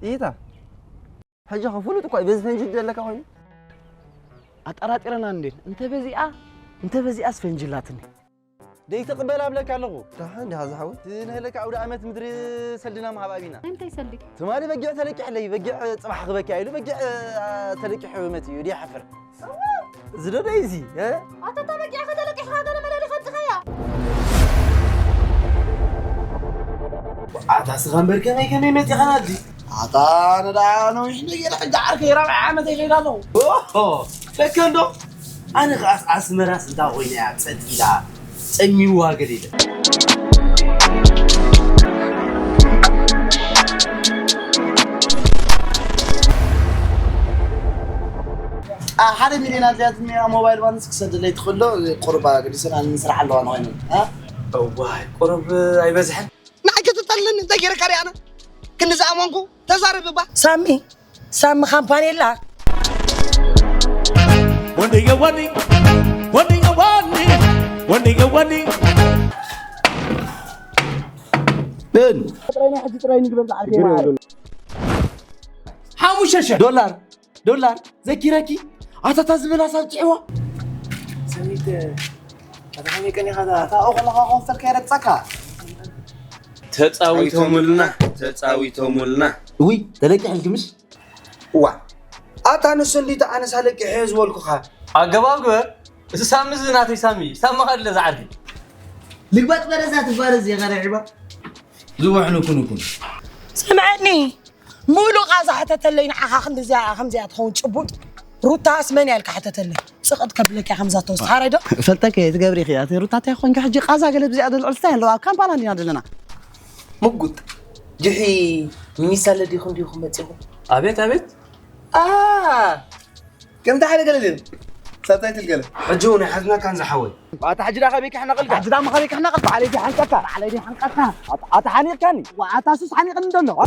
إيتا حاجة خفولة تقوي بس فنجل لك هون أتأرات إلنا ندين أنت بزي فنجلاتني دي تقبل أبلك على غو تحن هذا حاول تنهلك عود عمت مدري سلنا مع بابينا أنت يسلك تمالي بقع تلك علي بقع صباح غبك عيلو بقع تلك حومتي ودي حفر زلو دايزي ها أنت تبقى أخذ لك إحراج أنا ملالي خد خيا عطا سغمبر كمي متي خنادي عطا أنا دا أنا وش نجي لحد عارك يربع عامة يغير هذا أوه لكن دو أنا خاص أسمر راس دا ويني أتصدق لا سميوها قليلا حدا مليون زيادة من موبايل بانس كسد اللي يدخله قربا قد يصير نسرح له أنا وين ها واي قرب أي بزحل معك تطلعني تغير كاري أنا كن زعمانكو تزارب با سامي خامباني لا وني بن تريني حد تريني قبل تعرفين حاموشة دولار ذكركي أتتزمن أصابتعوا سميت أتحني كني هذا أغلق غنفر كيرت سكا تتساويتهم لنا وي تلاقي حلقمش وا أتانس اللي تأنس عليك حيز والكخا أقبل سامي زناتي سامي خلي زعلي لقبات برزات البارز يا غريبة زوحنو كنو سمعني مولو غازة حتى تلين خمد زي خمزة تخون شبوط روتا اسمني لك حتى تلين سقط قبلك يا حمزة توست هاريدو فلتك يا تقبري خياتي روتا تاخون كحجي قازا قلب زيادة الألستين لو كان بالان ينادلنا مقود جحي ميسال ديكم بتسيبو أبيت كم تحالي قلدين ساتايت القلب رجوني حزنا كان زحوي أتحجنا خبيك إحنا قلقا أتحجنا مخبيك إحنا قلقا علي دي حنقتها أتحاني كاني وأتاسوس حاني قندلو